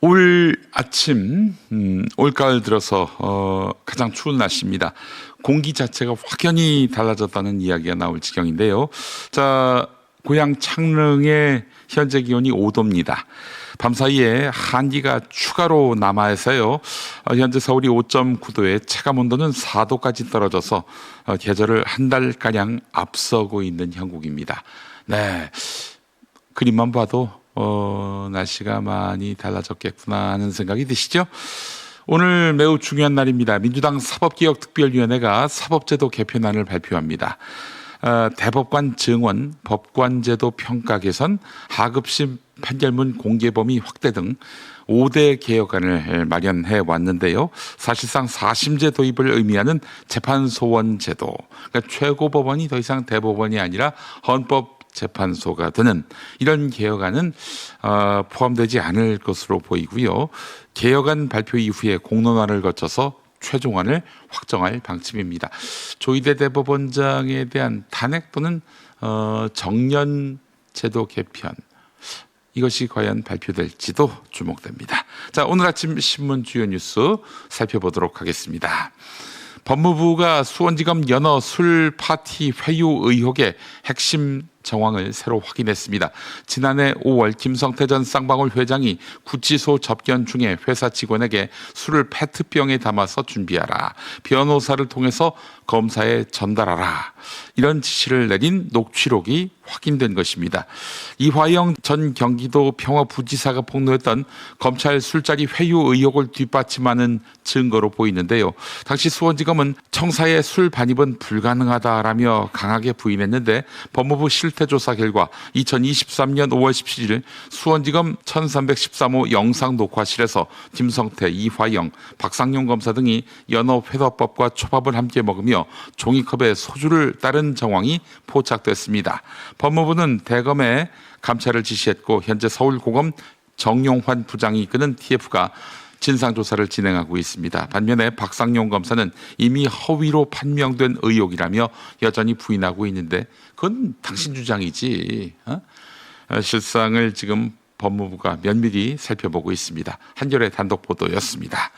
올 아침 올가을 들어서 가장 추운 날씨입니다. 공기 자체가 확연히 달라졌다는 이야기가 나올 지경인데요. 자, 고향 창릉의 현재 기온이 5도입니다. 밤사이에 한기가 추가로 남하해서요. 현재 서울이 5.9도에 체감 온도는 4도까지 떨어져서 계절을 한 달가량 앞서고 있는 형국입니다. 네, 그림만 봐도 날씨가 많이 달라졌겠구나 하는 생각이 드시죠? 오늘 매우 중요한 날입니다. 민주당 사법개혁특별위원회가 사법제도 개편안을 발표합니다. 대법관 증원, 법관제도 평가 개선, 하급심 판결문 공개 범위 확대 등 5대 개혁안을 마련해 왔는데요. 사실상 4심제 도입을 의미하는 재판소원 제도, 그러니까 최고법원이 더 이상 대법원이 아니라 헌법재판소가 되는 이런 개혁안은 포함되지 않을 것으로 보이고요. 개혁안 발표 이후에 공론화를 거쳐서 최종안을 확정할 방침입니다. 조희대 대법원장에 대한 탄핵 또는 정년 제도 개편, 이것이 과연 발표될지도 주목됩니다. 자, 오늘 아침 신문 주요 뉴스 살펴보도록 하겠습니다. 법무부가 수원지검 연어 술 파티 회유 의혹의 핵심 정황을 새로 확인했습니다. 지난해 5월 김성태 전 쌍방울 회장이 구치소 접견 중에 회사 직원에게 술을 페트병에 담아서 준비하라, 변호사를 통해서 검사에 전달하라, 이런 지시를 내린 녹취록이 확인된 것입니다. 이화영 전 경기도 평화부지사가 폭로했던 검찰 술자리 회유 의혹을 뒷받침하는 증거로 보이는데요. 당시 수원지검은 청사의 술 반입은 불가능하다라며 강하게 부인했는데, 법무부 실태조사 결과 2023년 5월 17일 수원지검 1313호 영상녹화실에서 김성태, 이화영, 박상용 검사 등이 연어 회덮밥과 초밥을 함께 먹으며 종이컵에 소주를 따른 정황이 포착됐습니다. 법무부는 대검에 감찰을 지시했고, 현재 서울고검 정용환 부장이 이끄는 TF가 진상조사를 진행하고 있습니다. 반면에 박상용 검사는 이미 허위로 판명된 의혹이라며 여전히 부인하고 있는데, 그건 당신 주장이지. 실상을 지금 법무부가 면밀히 살펴보고 있습니다. 한겨레 단독 보도였습니다.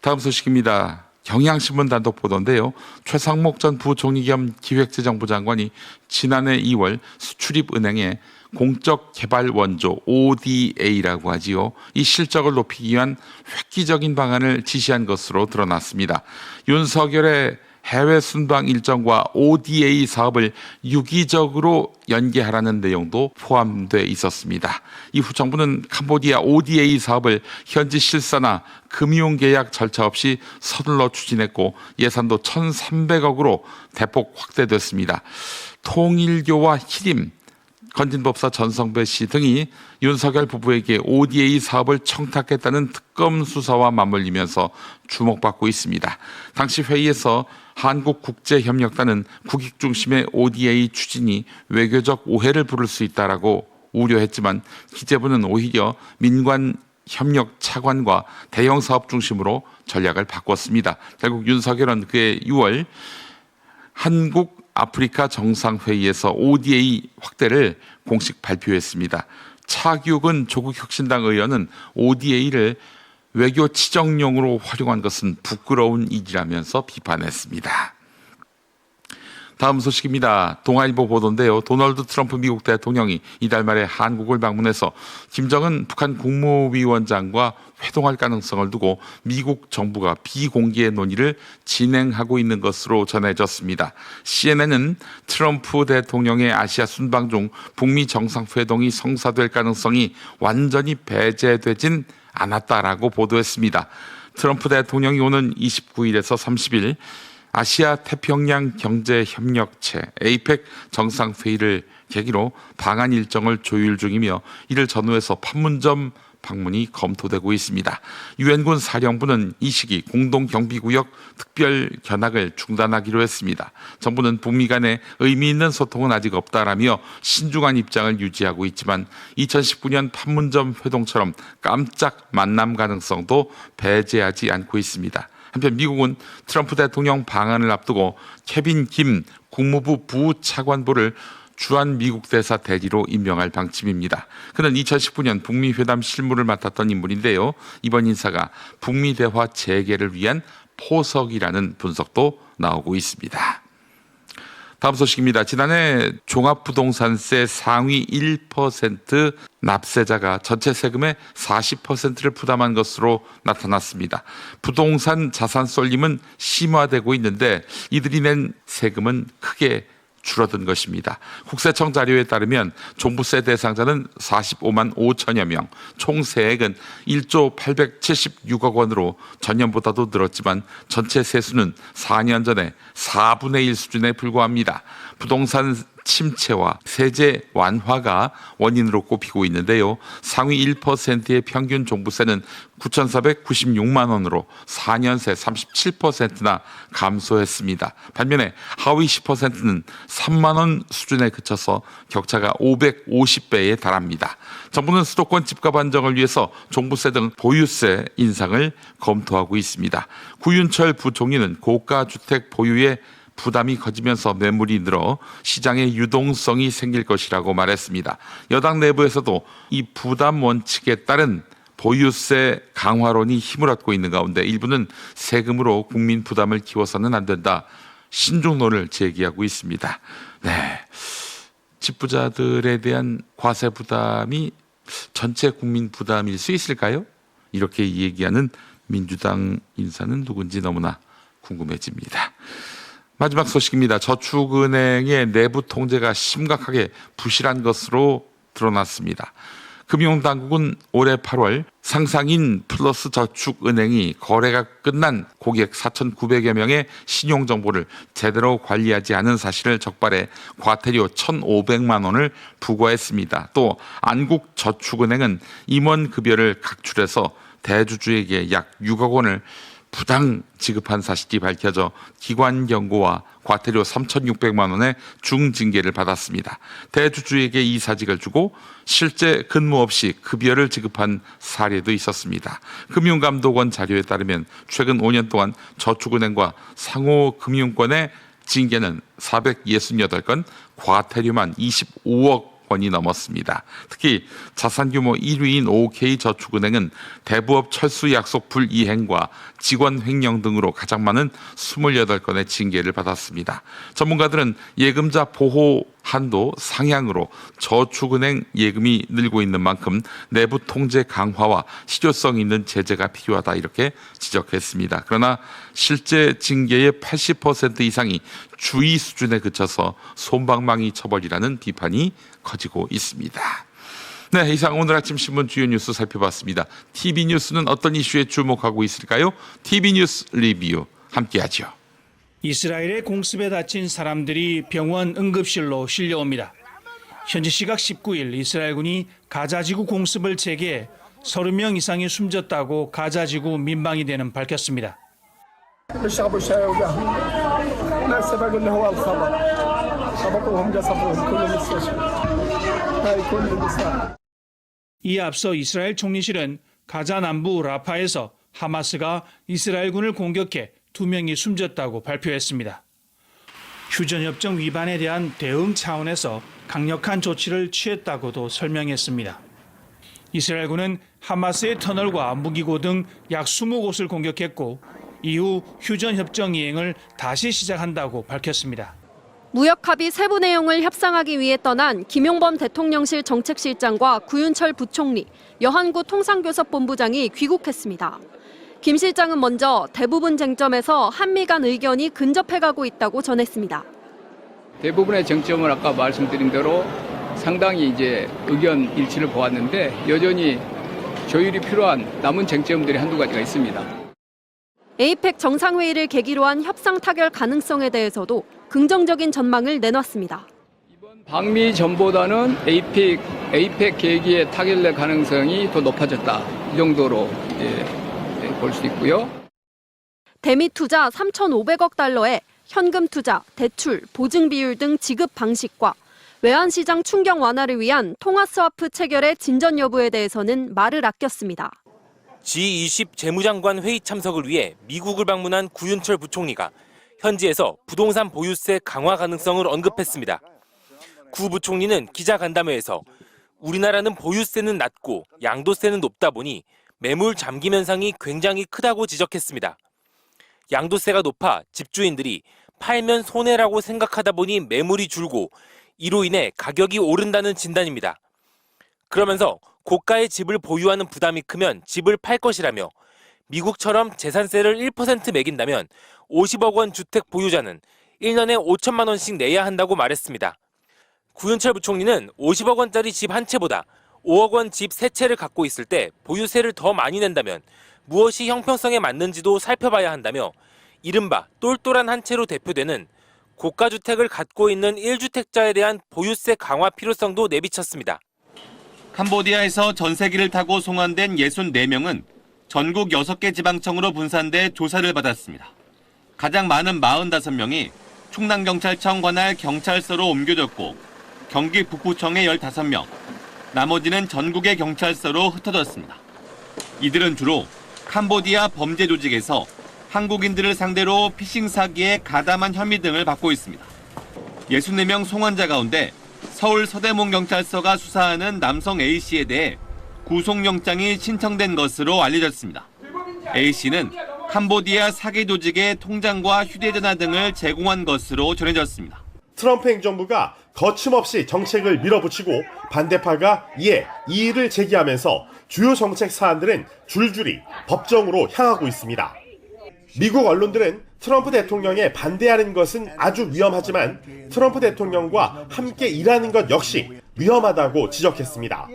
다음 소식입니다. 경향신문 단독 보도인데요. 최상목 전 부총리 겸 기획재정부 장관이 지난해 2월 수출입은행에 공적 개발 원조 ODA라고 하지요. 이 실적을 높이기 위한 획기적인 방안을 지시한 것으로 드러났습니다. 윤석열의 해외 순방 일정과 ODA 사업을 유기적으로 연계하라는 내용도 포함되어 있었습니다. 이후 정부는 캄보디아 ODA 사업을 현지 실사나 금융계약 절차 없이 서둘러 추진했고, 예산도 1,300억으로 대폭 확대됐습니다. 통일교와 히림, 건진법사 전성배 씨 등이 윤석열 부부에게 ODA 사업을 청탁했다는 특검 수사와 맞물리면서 주목받고 있습니다. 당시 회의에서 한국국제협력단은 국익 중심의 ODA 추진이 외교적 오해를 부를 수 있다라고 우려했지만, 기재부는 오히려 민관 협력 차관과 대형 사업 중심으로 전략을 바꿨습니다. 결국 윤석열은 그해 6월 한국 아프리카 정상회의에서 ODA 확대를 공식 발표했습니다. 차규근 조국혁신당 의원은 ODA를 외교 치정용으로 활용한 것은 부끄러운 일이라면서 비판했습니다. 다음 소식입니다. 동아일보 보도인데요. 도널드 트럼프 미국 대통령이 이달 말에 한국을 방문해서 김정은 북한 국무위원장과 회동할 가능성을 두고 미국 정부가 비공개 논의를 진행하고 있는 것으로 전해졌습니다. CNN은 트럼프 대통령의 아시아 순방 중 북미 정상회동이 성사될 가능성이 완전히 배제되진 않았다라고 보도했습니다. 트럼프 대통령이 오는 29일에서 30일 아시아 태평양 경제협력체 APEC 정상회의를 계기로 방한 일정을 조율 중이며, 이를 전후해서 판문점 방문이 검토되고 있습니다. 유엔군 사령부는 이 시기 공동경비구역 특별 견학을 중단하기로 했습니다. 정부는 북미 간의 의미 있는 소통은 아직 없다라며 신중한 입장을 유지하고 있지만, 2019년 판문점 회동처럼 깜짝 만남 가능성도 배제하지 않고 있습니다. 한편 미국은 트럼프 대통령 방한을 앞두고 케빈 김 국무부 부차관보를 주한 미국 대사 대리로 임명할 방침입니다. 그는 2019년 북미 회담 실무를 맡았던 인물인데요. 이번 인사가 북미 대화 재개를 위한 포석이라는 분석도 나오고 있습니다. 다음 소식입니다. 지난해 종합부동산세 상위 1% 납세자가 전체 세금의 40%를 부담한 것으로 나타났습니다. 부동산 자산 쏠림은 심화되고 있는데 이들이 낸 세금은 크게 줄어든 것입니다. 국세청 자료에 따르면 종부세 대상자는 45만 5천여 명, 총 세액은 1조 876억 원으로 전년보다도 늘었지만 전체 세수는 4년 전에 4분의 1 수준에 불과합니다. 부동산 침체와 세제 완화가 원인으로 꼽히고 있는데요. 상위 1%의 평균 종부세는 9,496만 원으로 4년 새 37%나 감소했습니다. 반면에 하위 10%는 3만 원 수준에 그쳐서 격차가 550배에 달합니다. 정부는 수도권 집값 안정을 위해서 종부세 등 보유세 인상을 검토하고 있습니다. 구윤철 부총리는 고가 주택 보유에 부담이 커지면서 매물이 늘어 시장의 유동성이 생길 것이라고 말했습니다. 여당 내부에서도 이 부담 원칙에 따른 보유세 강화론이 힘을 얻고 있는 가운데 일부는 세금으로 국민 부담을 키워서는 안 된다. 신중론을 제기하고 있습니다. 네, 집부자들에 대한 과세 부담이 전체 국민 부담일 수 있을까요? 이렇게 얘기하는 민주당 인사는 누군지 너무나 궁금해집니다. 마지막 소식입니다. 저축은행의 내부 통제가 심각하게 부실한 것으로 드러났습니다. 금융당국은 올해 8월 상상인 플러스 저축은행이 거래가 끝난 고객 4,900여 명의 신용정보를 제대로 관리하지 않은 사실을 적발해 과태료 1,500만 원을 부과했습니다. 또 안국저축은행은 임원급여를 각출해서 대주주에게 약 6억 원을 부당 지급한 사실이 밝혀져 기관 경고와 과태료 3,600만 원의 중징계를 받았습니다. 대주주에게 이 사직을 주고 실제 근무 없이 급여를 지급한 사례도 있었습니다. 금융감독원 자료에 따르면 최근 5년 동안 저축은행과 상호금융권의 징계는 468건, 과태료만 25억 원이 넘었습니다. 특히 자산규모 1위인 OK저축은행은 대부업 철수 약속 불이행과 직원 횡령 등으로 가장 많은 28건의 징계를 받았습니다. 전문가들은 예금자 보호 한도 상향으로 저축은행 예금이 늘고 있는 만큼 내부 통제 강화와 실효성 있는 제재가 필요하다 이렇게 지적했습니다. 그러나 실제 징계의 80% 이상이 주의 수준에 그쳐서 솜방망이 처벌이라는 비판이 커지고 있습니다. 네, 이상 오늘 아침 신문 주요 뉴스 살펴봤습니다. TV 뉴스는 어떤 이슈에 주목하고 있을까요? TV 뉴스 리뷰 함께하죠. 이스라엘의 공습에 다친 사람들이 병원 응급실로 실려옵니다. 현지 시각 19일 이스라엘군이 가자지구 공습을 재개해 30명 이상이 숨졌다고 가자지구 민방위대는 밝혔습니다. 이에 앞서 이스라엘 총리실은 가자 남부 라파에서 하마스가 이스라엘군을 공격해 2명이 숨졌다고 발표했습니다. 휴전협정 위반에 대한 대응 차원에서 강력한 조치를 취했다고도 설명했습니다. 이스라엘군은 하마스의 터널과 무기고 등 약 20곳을 공격했고 이후 휴전협정 이행을 다시 시작한다고 밝혔습니다. 무역 합의 세부 내용을 협상하기 위해 떠난 김용범 대통령실 정책실장과 구윤철 부총리, 여한구 통상교섭본부장이 귀국했습니다. 김 실장은 먼저 대부분 쟁점에서 한미 간 의견이 근접해가고 있다고 전했습니다. 대부분의 쟁점은 아까 말씀드린 대로 상당히 이제 의견 일치를 보았는데 여전히 조율이 필요한 남은 쟁점들이 한두 가지가 있습니다. 에이펙 정상회의를 계기로 한 협상 타결 가능성에 대해서도 긍정적인 전망을 내놨습니다. 이번 방미 전보다는 에이펙 계기의 타결될 가능성이 더 높아졌다. 이 정도로 볼 수 있고요. 대미 투자 3,500억 달러에 현금 투자, 대출, 보증 비율 등 지급 방식과 외환시장 충격 완화를 위한 통화 스와프 체결의 진전 여부에 대해서는 말을 아꼈습니다. G20 재무장관 회의 참석을 위해 미국을 방문한 구윤철 부총리가 현지에서 부동산 보유세 강화 가능성을 언급했습니다. 구 부총리는 기자간담회에서 우리나라는 보유세는 낮고 양도세는 높다 보니 매물 잠김 현상이 굉장히 크다고 지적했습니다. 양도세가 높아 집주인들이 팔면 손해라고 생각하다 보니 매물이 줄고 이로 인해 가격이 오른다는 진단입니다. 그러면서 고가의 집을 보유하는 부담이 크면 집을 팔 것이라며 미국처럼 재산세를 1% 매긴다면 50억 원 주택 보유자는 1년에 5천만 원씩 내야 한다고 말했습니다. 구윤철 부총리는 50억 원짜리 집 한 채보다 5억 원 집 세 채를 갖고 있을 때 보유세를 더 많이 낸다면 무엇이 형평성에 맞는지도 살펴봐야 한다며 이른바 똘똘한 한 채로 대표되는 고가주택을 갖고 있는 1주택자에 대한 보유세 강화 필요성도 내비쳤습니다. 캄보디아에서 전세기를 타고 송환된 64명은 전국 6개 지방청으로 분산돼 조사를 받았습니다. 가장 많은 45명이 충남경찰청 관할 경찰서로 옮겨졌고 경기 북부청에 15명, 나머지는 전국의 경찰서로 흩어졌습니다. 이들은 주로 캄보디아 범죄 조직에서 한국인들을 상대로 피싱 사기에 가담한 혐의 등을 받고 있습니다. 64명 송환자 가운데 서울 서대문경찰서가 수사하는 남성 A씨에 대해 구속영장이 신청된 것으로 알려졌습니다. A씨는 캄보디아 사기 조직의 통장과 휴대전화 등을 제공한 것으로 전해졌습니다. 트럼프 행정부가 거침없이 정책을 밀어붙이고 반대파가 이에 이의를 제기하면서 주요 정책 사안들은 줄줄이 법정으로 향하고 있습니다. 미국 언론들은 트럼프 대통령에 반대하는 것은 아주 위험하지만 트럼프 대통령과 함께 일하는 것 역시 위험하다고 지적했습니다.